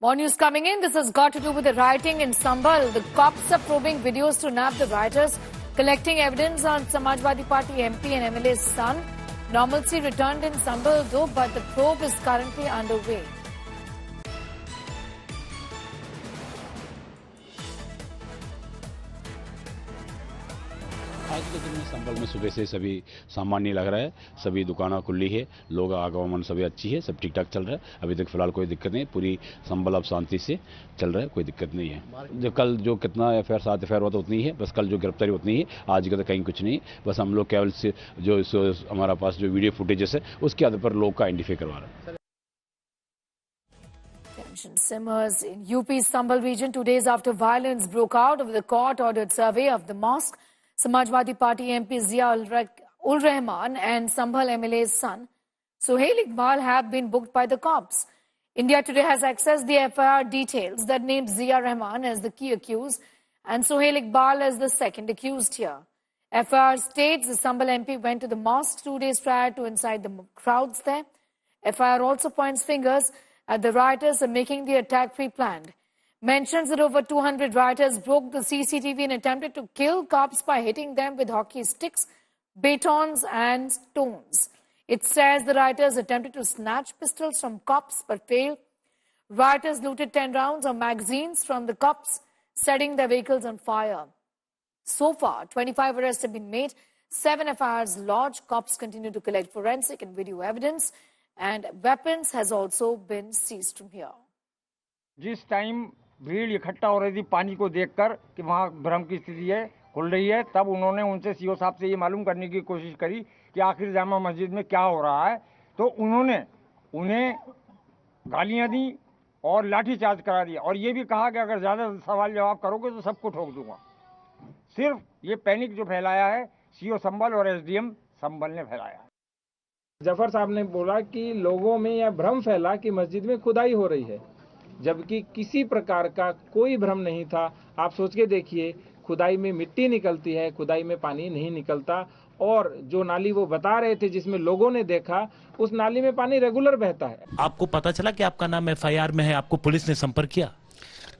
More news coming in. This has got to do with the rioting in Sambhal. The cops are probing videos to nab the rioters, collecting evidence on Samajwadi Party MP and MLA's son. Normalcy returned in Sambhal though, but the probe is currently underway. आज के दिन में संभल में सुबह से सभी सामान्य लग रहा है, सभी दुकानें खुली है, लोग आगमन सभी अच्छी है, सब ठीक ठाक चल रहा है। अभी तक फिलहाल कोई दिक्कत नहीं, पूरी संभल अब शांति से चल रहा है, कोई दिक्कत नहीं है। जो कल जो कितना एफआईआर 7 एफआईआर हुआ था उतनी है, बस कल जो गिरफ्तारी उतनी है, आज का तो कहीं कुछ नहीं। बस हम लोग केवल से जो हमारा पास जो वीडियो फुटेजेस है उसके आधार पर लोग का आइडेंटिफाई करवा रहे हैं। Tension simmers in UP's Sambhal region 2 days after violence broke out over the court-ordered survey of the mosque. Samajwadi Party MP Zia ul Rahman and Sambhal MLA's son, Suhail Iqbal, have been booked by the cops. India Today has accessed the FIR details that names Zia Rahman as the key accused and Suhail Iqbal as the second accused here. FIR states the Sambhal MP went to the mosque 2 days prior to incite the crowds there. FIR also points fingers at the rioters and making the attack pre-planned. Mentions that over 200 rioters broke the CCTV and attempted to kill cops by hitting them with hockey sticks, batons and stones. It says the rioters attempted to snatch pistols from cops but failed. Rioters looted 10 rounds of magazines from the cops, setting their vehicles on fire. So far, 25 arrests have been made, 7 FIRs lodged. Cops continue to collect forensic and video evidence, and weapons has also been seized from here. जिस time भीड़ इकट्ठा हो रही थी पानी को देखकर कि वहाँ भ्रम की स्थिति है खुल रही है, तब उन्होंने उनसे सीओ साहब से ये मालूम करने की कोशिश करी कि आखिर जामा मस्जिद में क्या हो रहा है। तो उन्होंने उन्हें गालियाँ दी और लाठीचार्ज करा दिया और ये भी कहा कि अगर ज़्यादा सवाल जवाब करोगे तो सबको ठोक दूंगा। सिर्फ ये पैनिक जो फैलाया है सीओ संभल और एसडीएम संभल ने फैलाया। जफर साहब ने बोला कि लोगों में यह भ्रम फैला कि मस्जिद में खुदाई हो रही है, जबकि किसी प्रकार का कोई भ्रम नहीं था। आप सोच के देखिए, खुदाई में मिट्टी निकलती है, खुदाई में पानी नहीं निकलता। और जो नाली वो बता रहे थे जिसमें लोगों ने देखा, उस नाली में पानी रेगुलर बहता है। आपको पता चला कि आपका नाम एफआईआर में है, आपको पुलिस ने संपर्क किया?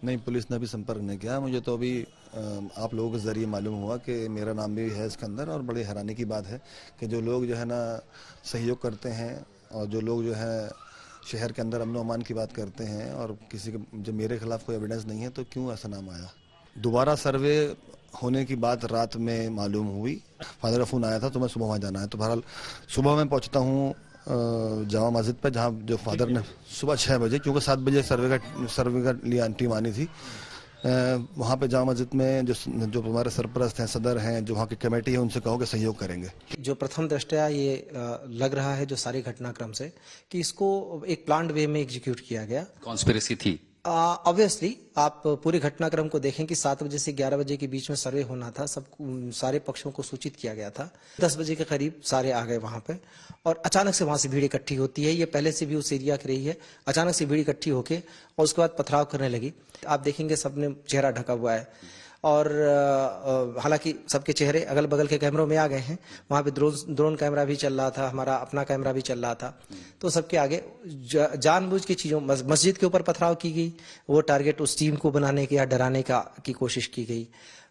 नहीं, पुलिस ने भी संपर्क नहीं किया। मुझे तो अभी आप लोगों के जरिए मालूम हुआ कि मेरा नाम भी है इसके अंदर। और बड़ी हैरानी की बात है कि जो लोग जो है ना सहयोग करते हैं और जो लोग जो है शहर के अंदर अमन अमान की बात करते हैं और किसी के जब मेरे खिलाफ कोई एविडेंस नहीं है तो क्यों ऐसा नाम आया। दोबारा सर्वे होने की बात रात में मालूम हुई, फादर का फोन आया था तो मैं सुबह वहाँ जाना है। तो बहरहाल सुबह मैं पहुँचता हूँ जामा मस्जिद पर, जहाँ जो फादर ने सुबह 6 बजे, क्योंकि 7 बजे सर्वे का लिए टीम आनी थी, वहाँ पे जामा मस्जिद में जो हमारे सरपरस्त हैं, सदर हैं, जो वहाँ की कमेटी है, उनसे कहो कि सहयोग करेंगे। जो प्रथम दृष्टया ये लग रहा है जो सारे घटनाक्रम से कि इसको एक प्लान्ड वे में एग्जीक्यूट किया गया, कॉन्स्पिरेसी थी। ऑब्वियसली आप पूरे घटनाक्रम को देखें कि 7 बजे से 11 बजे के बीच में सर्वे होना था, सारे पक्षों को सूचित किया गया था। 10 बजे के करीब सारे आ गए वहां पे और अचानक से वहां से भीड़ इकट्ठी होती है। ये पहले से भी उस एरिया की रही है। अचानक से भीड़ इकट्ठी होके और उसके बाद पथराव करने लगी। आप देखेंगे सबने चेहरा ढका हुआ है और हालांकि सबके चेहरे अगल बगल के कैमरों में आ गए हैं। वहां पे ड्रोन कैमरा भी चल रहा था, हमारा अपना कैमरा भी चल रहा था। तो सबके आगे जानबूझ की चीजों, मस्जिद के ऊपर पथराव की गई, वो टारगेट उस टीम को बनाने की या डराने की कोशिश की गई।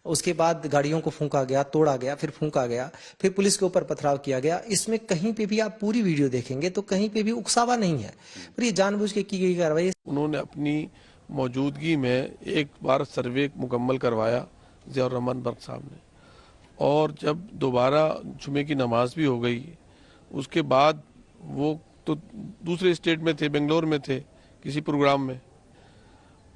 उसके बाद गाड़ियों को फूंका गया, तोड़ा गया, फिर फूंका गया, फिर पुलिस के ऊपर पथराव किया गया। इसमें कहीं पे भी आप पूरी वीडियो देखेंगे तो कहीं पे भी उकसावा नहीं है, पर ये जानबूझ के की गई कार्रवाई। उन्होंने अपनी मौजूदगी में एक बार सर्वे मुकम्मल करवाया ज़िया रहमान बर्क साहब ने, और जब दोबारा जुमे की नमाज भी हो गई, उसके बाद वो तो दूसरे स्टेट में थे, बेंगलोर में थे किसी प्रोग्राम में।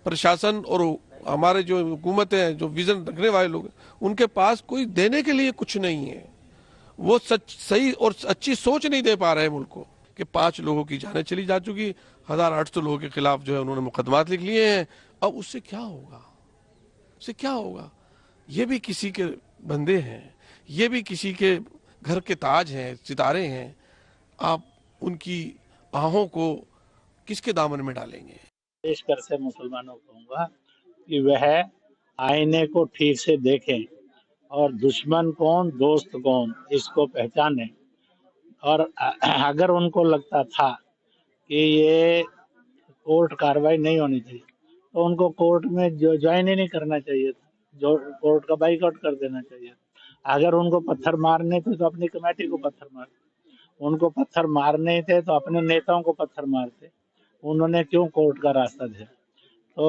प्रशासन और हमारे जो हुकूमत है, जो विजन रखने वाले लोग, उनके पास कोई देने के लिए कुछ नहीं है। वो सही और अच्छी सोच नहीं दे पा रहे मुल्क को कि 5 लोगों की जानें चली जा चुकी, 1800 लोगों के खिलाफ जो है उन्होंने मुकदमात लिख लिए हैं। अब उससे क्या होगा, उससे क्या होगा? ये भी किसी के बंदे हैं, ये भी किसी के घर के ताज हैं, सितारे हैं। आप उनकी आहों को किसके दामन में डालेंगे? विशेषकर से मुसलमानों को कहूँगा कि वह आईने को ठीक से देखें और दुश्मन कौन दोस्त कौन इसको पहचानें। और अगर उनको लगता था कि ये कोर्ट कार्रवाई नहीं होनी चाहिए, तो उनको कोर्ट में ज्वाइन ही नहीं करना चाहिए था, जो कोर्ट का बाइकआउट कर देना चाहिए। अगर उनको पत्थर मारने थे तो अपनी कमेटी को पत्थर मारते, उनको पत्थर मारने थे तो अपने नेताओं को पत्थर मारते, उन्होंने क्यों कोर्ट का रास्ता दिया? तो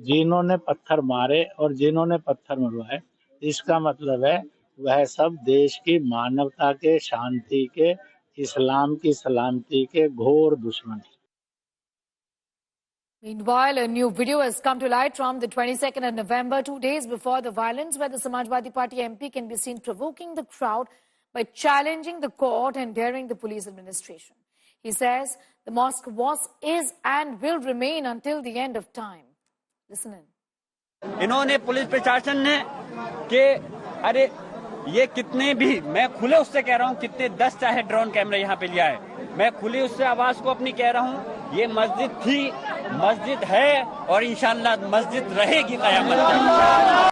जिन्होंने पत्थर मारे और जिन्होंने पत्थर मरवाए, इसका मतलब है वह सब देश की मानवता के, शांति के, इस्लाम की सलामती के घोर दुश्मन। Meanwhile, a new video has come to light from the 22nd of November, 2 days before the violence, where the Samajwadi Party MP can be seen provoking the crowd by challenging the court and daring the police administration. He says the mosque was, is and will remain until the end of time. Listen in. इन्होंने police प्रशासन ने कि अरे ये कितने भी, मैं खुले उससे कह रहा हूँ, कितने 10 चाहे ड्रोन कैमरे यहाँ पे लिया है, मैं खुली उससे आवाज को अपनी कह रहा हूँ, ये मस्जिद थी, मस्जिद है और इंशाअल्लाह मस्जिद रहेगी क़यामत तक।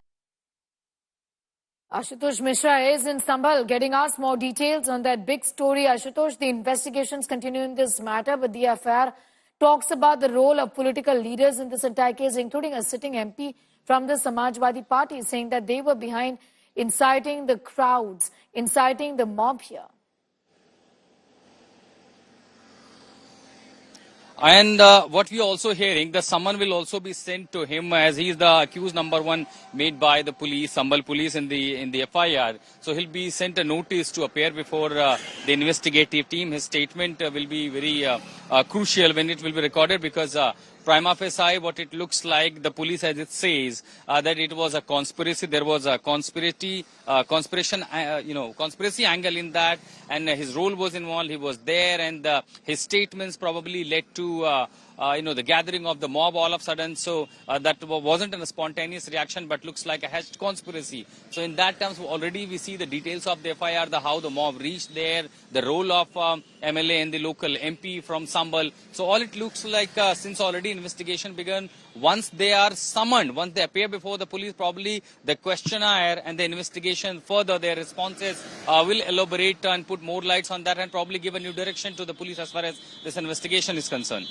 Ashutosh Mishra is in Sambhal getting us more details on that big story. Ashutosh, the investigations continue in this matter, but the affair talks about the role of political leaders in this entire case, including a sitting MP from the Samajwadi Party, saying that they were behind inciting the crowds, inciting the mob here. And what we are also hearing, the summon will also be sent to him, as he is the accused number one made by the police, Sambhal police in the FIR. So he'll be sent a notice to appear before the investigative team. His statement will be very crucial when it will be recorded, because prima facie, what it looks like, the police, as it says, that it was a conspiracy. There was a conspiracy angle in that, and his role was involved. He was there, and his statements probably led to the gathering of the mob all of a sudden. So that wasn't a spontaneous reaction, but looks like a hatched conspiracy. So in that terms, already we see the details of the FIR, how the mob reached there, the role of MLA and the local MP from Sambhal. So all it looks like, since already investigation began, once they are summoned, once they appear before the police, probably the questionnaire and the investigation further, their responses will elaborate and put more lights on that, and probably give a new direction to the police as far as this investigation is concerned.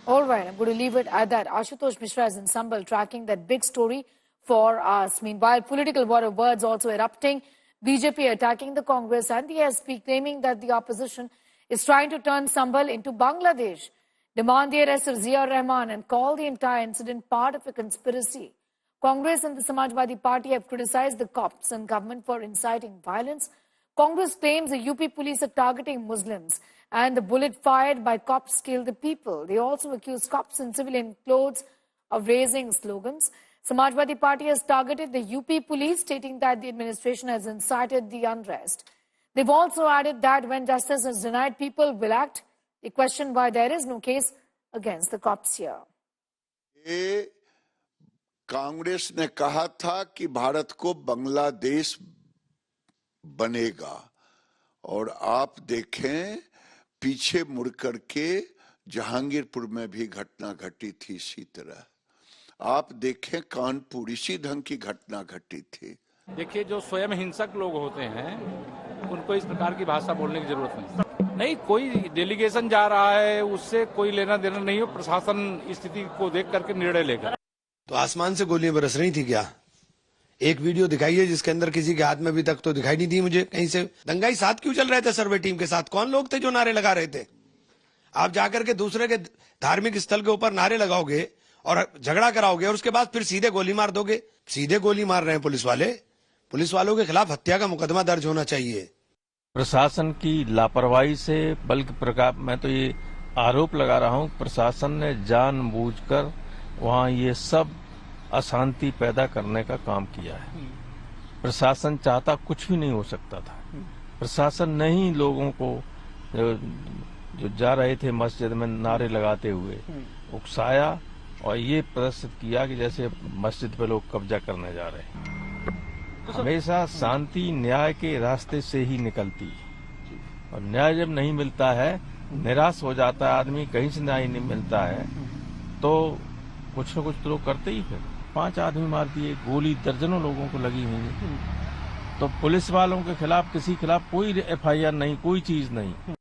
All right, I'm going to leave it at that. Ashutosh Mishra is in Sambhal tracking that big story for us. Meanwhile, political war of words also erupting. BJP attacking the Congress and the SP, claiming that the opposition is trying to turn Sambhal into Bangladesh, demand the arrest of Zia Rahman, and call the entire incident part of a conspiracy. Congress and the Samajwadi Party have criticized the cops and government for inciting violence. Congress claims the UP police are targeting Muslims and the bullet fired by cops killed the people. They also accuse cops in civilian clothes of raising slogans. Samajwadi Party has targeted the UP police, stating that the administration has incited the unrest. They've also added that when justice is denied, people will act. They question why there is no case against the cops here. Congress ने कहा था कि भारत को बांग्लादेश बनेगा, और आप देखें पीछे मुड़ करके जहांगीरपुर में भी घटना घटी थी इसी तरह। आप देखें कानपुर इसी ढंग की घटना घटी थी। देखिए, जो स्वयं हिंसक लोग होते हैं उनको इस प्रकार की भाषा बोलने की जरूरत नहीं। कोई डेलीगेशन जा रहा है, उससे कोई लेना देना नहीं हो। प्रशासन स्थिति को देख करके निर्णय लेगा। तो आसमान से गोलियां बरस रही थी क्या? एक वीडियो दिखाई है जिसके अंदर किसी के हाथ में अभी तक तो दिखाई नहीं दी मुझे कहीं से। दंगाई साथ क्यों चल रहे थे सर्वे टीम के साथ? कौन लोग थे जो नारे लगा रहे थे? आप जाकर के दूसरे के धार्मिक स्थल के ऊपर नारे लगाओगे और झगड़ा कराओगे और उसके बाद फिर सीधे गोली मार दोगे। सीधे गोली मार रहे हैं पुलिस वाले। पुलिस वालों के खिलाफ हत्या का मुकदमा दर्ज होना चाहिए। प्रशासन की लापरवाही से, बल्कि प्रकार मैं तो ये आरोप लगा रहा हूं, प्रशासन ने जानबूझकर वहां ये सब अशांति पैदा करने का काम किया है। प्रशासन चाहता कुछ भी नहीं हो सकता था। प्रशासन ने ही लोगों को जो जा रहे थे मस्जिद में नारे लगाते हुए उकसाया और ये प्रदर्शित किया कि जैसे मस्जिद पे लोग कब्जा करने जा रहे हैं। हमेशा शांति न्याय के रास्ते से ही निकलती है, और न्याय जब नहीं मिलता है, निराश हो जाता है आदमी, कहीं से न्याय नहीं मिलता है, तो कुछ न कुछ तो लोग करते ही। फिर 5 आदमी मार दिए, गोली दर्जनों लोगों को लगी हुई है। तो पुलिस वालों के खिलाफ, किसी खिलाफ कोई FIR नहीं, कोई चीज नहीं।